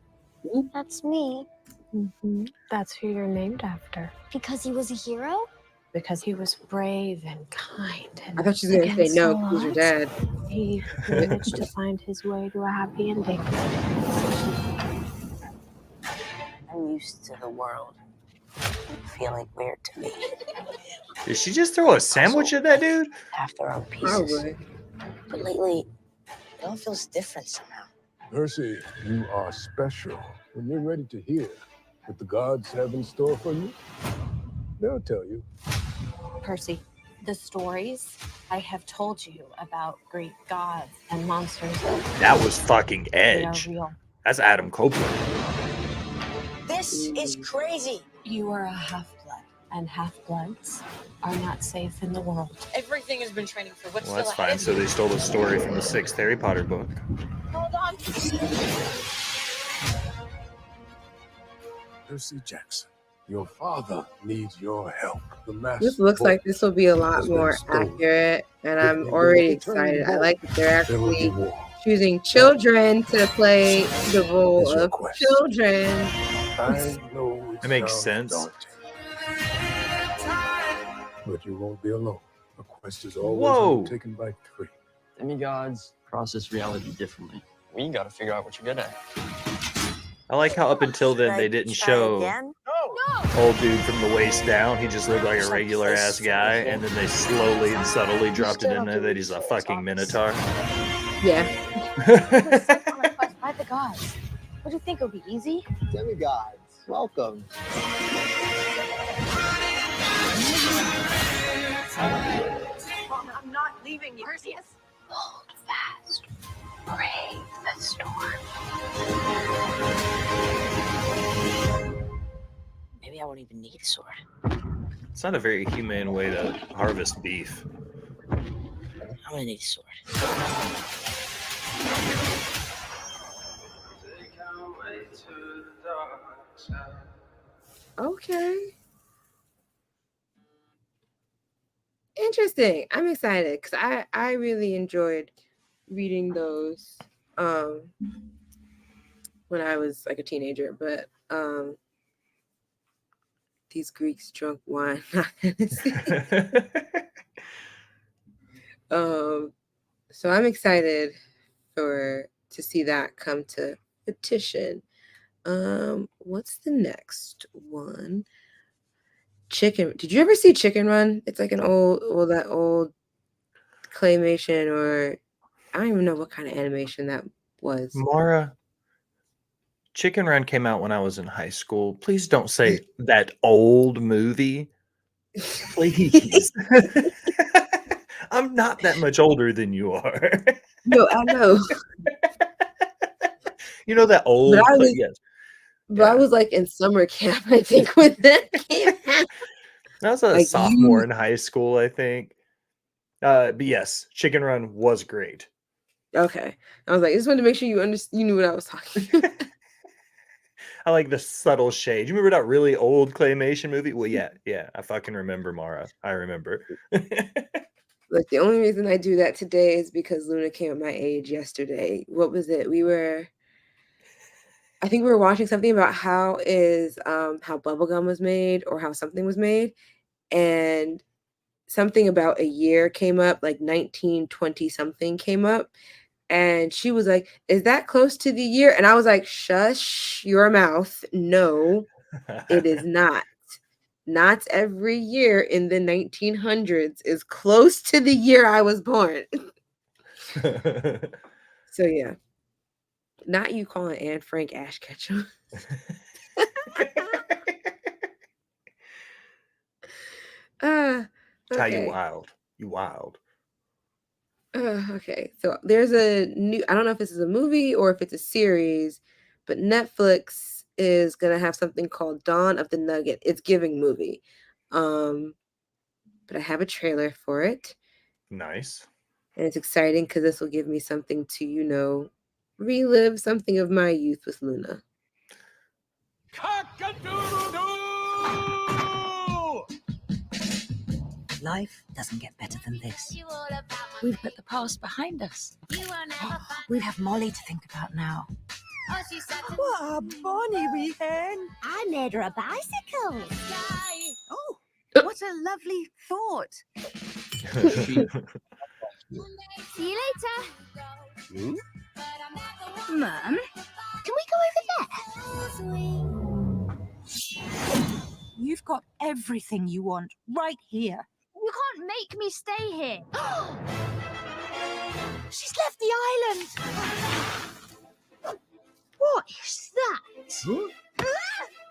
Ooh. That's me. Mm-hmm. That's who you're named after. Because he was a hero? Because he was brave and kind. And I thought she was gonna say against no. all Who's your odds, dad? He managed to find his way to a happy ending. I'm used to the world feeling weird to me. Did she just throw a sandwich at that dude? Have their own pieces. Probably. But lately, it all feels different somehow. Percy, you are special. When you're ready to hear what the gods have in store for you, they'll tell you. Percy, the stories I have told you about Greek gods and monsters, That was fucking they are Edge. real. That's Adam Copeland. This is crazy. You are a half-blood, and half-bloods are not safe in the world. Everything has been training for what's Well, that's fine. So they stole the story from the 6th Harry Potter book. Hold on. Percy Jackson, your father needs your help. The This looks master like this will be a lot has been more stolen. accurate, and If I'm they already don't return excited. I home, like that they're there will be actually war. choosing children to play the role It's your of quest. children. I know it That makes sounds sense. daunting, but you won't be alone. A quest is always Whoa. undertaken by 3. Demigods process reality differently. We gotta figure out what you're good at. I like how up until then they didn't show Again? old dude from the waist down. He just looked like a regular ass guy, and then they slowly and subtly dropped it in there that he's a fucking minotaur. Yeah. We're sent on a quest by the gods. What do you think, it'll be easy? Demigods, welcome. I'm not leaving you. Perseus. Hold fast. Brave the storm. Maybe I won't even need a sword. It's not a very humane way to harvest beef. I'm gonna need a sword. Okay. Interesting. I'm excited because I really enjoyed reading those when I was like a teenager, but these Greeks drunk wine, not Hennessy. So I'm excited to see that come to fruition. What's the next one? Chicken. Did you ever see Chicken Run? It's like that old claymation, or I don't even know what kind of animation that was. Mara, Chicken Run came out when I was in high school. Please don't say that old movie. Please. I'm not that much older than you are. No, I know. You know that old, yes. But I was like in summer camp, I think, when that came out. I was a Like sophomore in high school, I think. But yes, Chicken Run was great. Okay. I was like, I just wanted to make sure you knew what I was talking about. I like the subtle shade. You remember that really old claymation movie? Well, yeah, I fucking remember, Mara. I remember. Like, the only reason I do that today is because Luna came at my age yesterday. What was it? I think we were watching something about how bubblegum was made, or how something was made, and something about a year came up, like 1920 something came up, And she was like, "Is that close to the year?" And I was like, "Shush your mouth. No, it is not. Not every year in the 1900s is close to the year I was born." So yeah, not you calling Anne Frank Ash Ketchum. Ty, you Okay. wild. You wild. Okay. So there's a new, I don't know if this is a movie or if it's a series, but Netflix is gonna have something called Dawn of the Nugget. It's giving movie. But I have a trailer for it. Nice. And it's exciting because this will give me something to, relive something of my youth with Luna. Life doesn't get better than this. We've put the past behind us. We have Molly to think about now. What a bonny wee hen. I made her a bicycle. Oh, what a lovely thought. See you later. Mum, can we go over there? You've got everything you want right here. You can't make me stay here. She's left the island. What is that?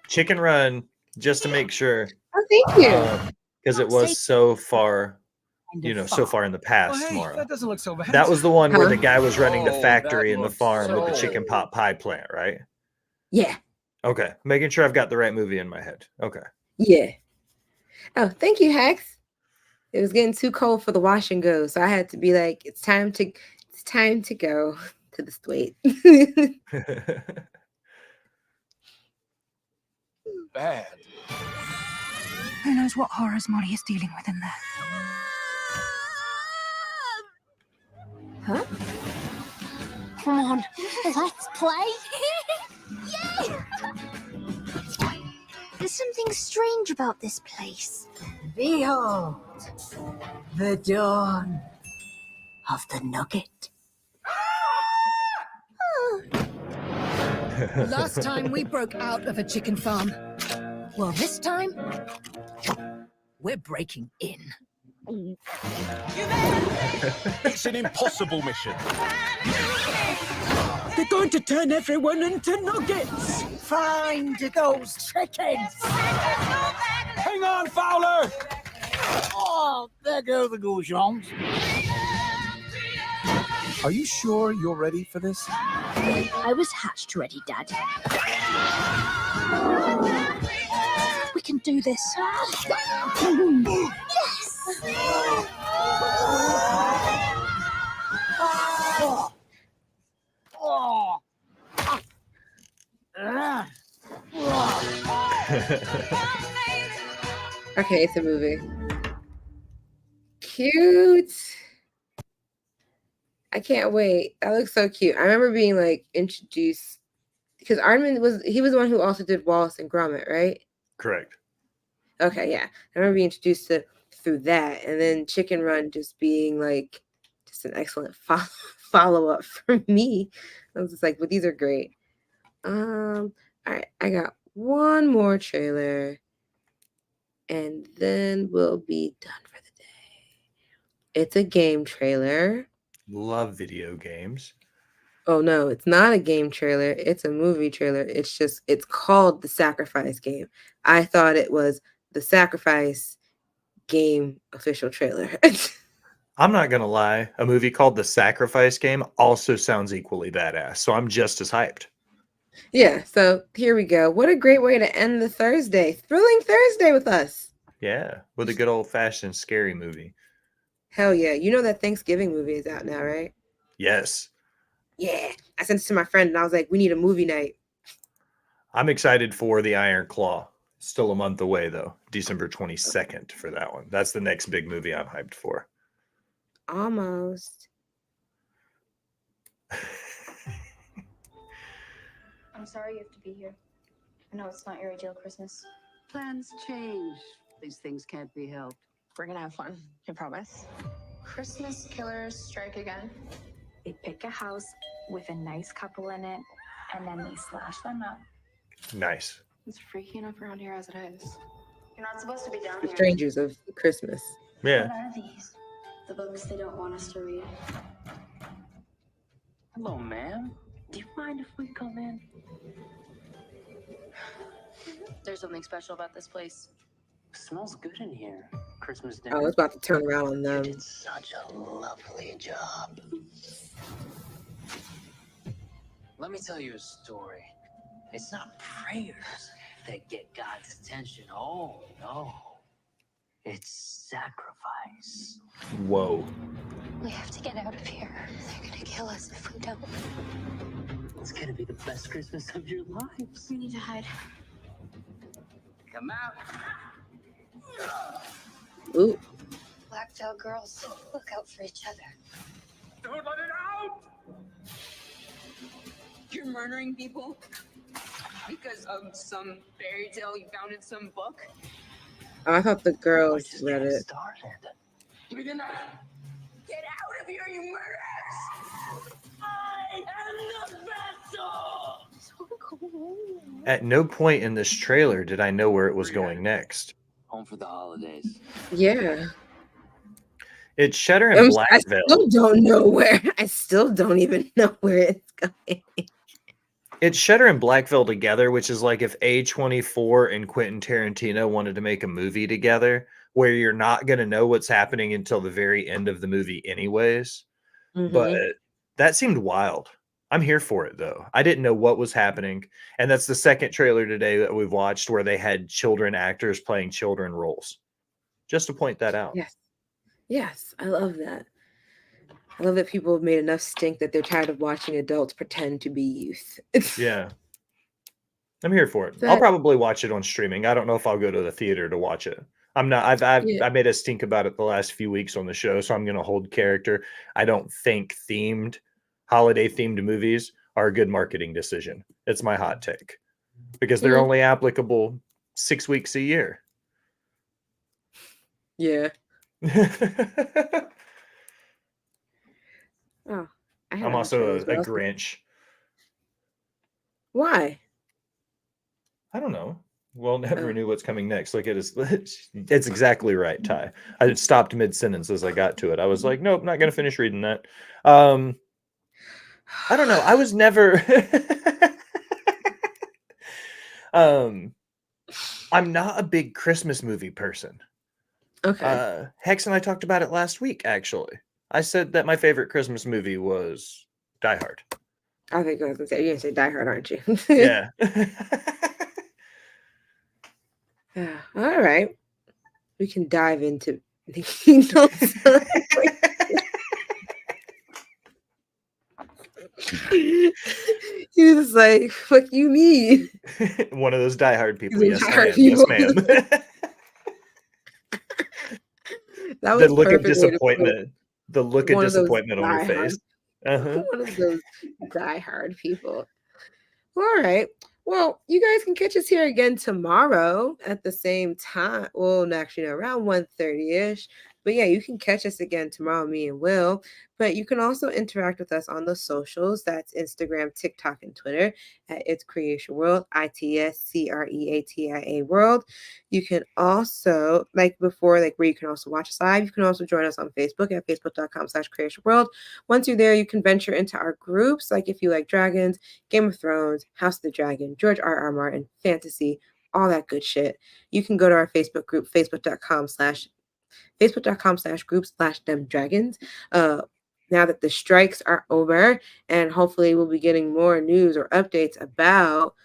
Chicken Run, just to make sure. Oh, thank you. Because it was so far, so far in the past, hey, Mara. that doesn't look so bad. That was the one where the guy was running the Oh, factory that and the looks farm with the so- chicken pot pie plant, right? Yeah. Okay. Making sure I've got the right movie in my head. Okay. Yeah. Oh, thank you, Hex. It was getting too cold for the wash and go, so I had to be like, it's time to go to the wait. Bad. Who knows what horrors Molly is dealing with in there? Huh? Come on, let's play. Yay! There's something strange about this place. Behold, the dawn of the nugget. Last time we broke out of a chicken farm. Well, this time, we're breaking in. It's an impossible mission. They're going to turn everyone into nuggets. Find those chickens. Hang on, Fowler! Oh, there go the goujons. Are you sure you're ready for this? I was hatched ready, Dad. We can do this. Okay, it's a movie. Cute. I can't wait. That looks so cute. I remember being like introduced because Aardman was the one who also did Wallace and Gromit, right? Correct. Okay, yeah. I remember being introduced to through that, and then Chicken Run just being like just an excellent follow up for me. I was just like, well, these are great. All right, I got one more trailer, and then we'll be done for the day. It's a game trailer. Love video games. Oh no, it's not a game trailer. It's a movie trailer. It's called The Sacrifice Game. I thought it was the Sacrifice Game official trailer. I'm not going to lie. A movie called The Sacrifice Game also sounds equally badass. So I'm just as hyped. Yeah, so here we go. What a great way to end the Thursday. Thrilling Thursday with us. Yeah, with a good old-fashioned scary movie. Hell yeah. You know that Thanksgiving movie is out now, right? Yes. Yeah. I sent it to my friend and I was like, we need a movie night. I'm excited for The Iron Claw. Still a month away, though. December 22nd for that one. That's the next big movie I'm hyped for. Almost. I'm sorry you have to be here. I know it's not your ideal Christmas. Plans change. These things can't be helped. We're gonna have fun. I promise. Christmas killers strike again. They pick a house with a nice couple in it, and then they slash them up. Nice. It's freaky enough around here as it is. You're not supposed to be down The here. strangers of Christmas. Yeah. What are these? The books they don't want us to read. Hello, ma'am. Do you mind if we come in? There's something special about this place. Smells good in here. Christmas I dinner. was about to turn around on them. You did such a lovely job. Let me tell you a story. It's not prayers that get God's attention. Oh, no. It's sacrifice. Whoa. We have to get out of here. They're gonna kill us if we don't. It's gonna be the best Christmas of your lives. We need to hide. Come out. Ooh. Blacktail girls, look out for each other. Don't let it out! You're murdering people because of some fairy tale you found in some book? Oh, I thought the girls read it. We're gonna get out of here, you murderers! I am the vessel! So cool. At no point in this trailer did I know where it was going next. Home for the holidays. Yeah. It's Cheddar and I Blackville. still don't know where. I still don't even know where it's going. It's Cheddar and Blackville together, which is like if A24 and Quentin Tarantino wanted to make a movie together where you're not going to know what's happening until the very end of the movie anyways. But that seemed wild. I'm here for it, though. I didn't know what was happening. And that's the second trailer today that we've watched where they had children actors playing children roles. Just to point that out. Yes. Yes, I love that. I love that people have made enough stink that they're tired of watching adults pretend to be youth. Yeah. I'm here for it. I'll probably watch it on streaming. I don't know if I'll go to the theater to watch it. I'm not. I made a stink about it the last few weeks on the show, so I'm going to hold character. I don't think holiday themed movies are a good marketing decision. It's my hot take because they're only applicable 6 weeks a year. Yeah. Oh, I'm also a Grinch. Why? I don't know. Well, never knew what's coming next. Look at his. It's exactly right, Ty. I stopped mid-sentence as I got to it. I was like, nope, not going to finish reading that. I don't know. I was never. I'm not a big Christmas movie person. Okay. Hex and I talked about it last week, actually. I said that my favorite Christmas movie was Die Hard. I think I was going to say, you're going to say Die Hard, aren't you? Yeah. All right. We can dive into the Kingdom. He was like, what you mean? One of those Die Hard people. Yes, ma'am. Yes, ma'am. That was the look of disappointment. The look of disappointment on your face. One of those die-hard people. All right. Well, you guys can catch us here again tomorrow at the same time. Well, actually, no, around 1:30-ish. But yeah, you can catch us again tomorrow, me and Will. But you can also interact with us on the socials. That's Instagram, TikTok, and Twitter at It's Creatia World, ITSCREATIA World. You can also, like before, like where you can also watch us live, you can also join us on Facebook at facebook.com/Creatia World. Once you're there, you can venture into our groups, like if you like dragons, Game of Thrones, House of the Dragon, George R.R. Martin, fantasy, all that good shit. You can go to our Facebook group, facebook.com/group/them-dragons. Now that the strikes are over, and hopefully we'll be getting more news or updates about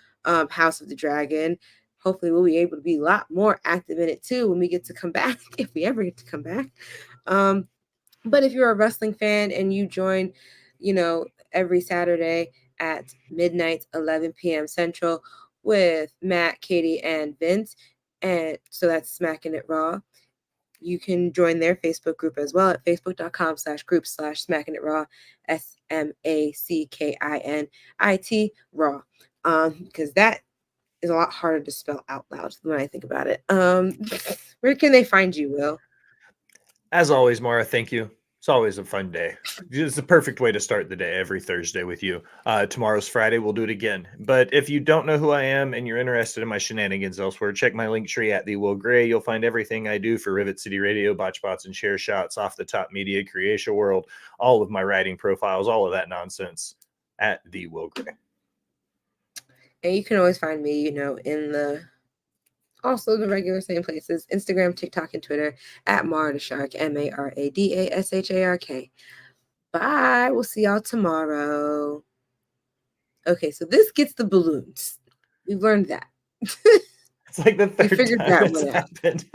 House of the Dragon. Hopefully we'll be able to be a lot more active in it too when we get to come back, if we ever get to come back. But if you're a wrestling fan and you join, every Saturday at midnight, 11 p.m. Central with Matt, Katie, and Vince, and so that's Smacking It Raw. You can join their Facebook group as well at facebook.com/group/Smacking It Raw, SMACKINIT Raw. Because that is a lot harder to spell out loud when I think about it. Where can they find you, Will? As always, Mara, thank you It's always a fun day. It's the perfect way to start the day every Thursday with you. Tomorrow's Friday. We'll do it again. But if you don't know who I am and you're interested in my shenanigans elsewhere, check my link tree at the Will Gray. You'll find everything I do for Rivet City Radio, Botchbots and Share Shots, Off the Top Media, Creatia World, all of my writing profiles, all of that nonsense at the Will Gray. And you can always find me, in also the regular same places, Instagram, TikTok, and Twitter at Maradashark, Maradashark. Bye. We'll see y'all tomorrow. Okay, so this gets the balloons. We've learned that. It's like the third figured time that it's one out. happened.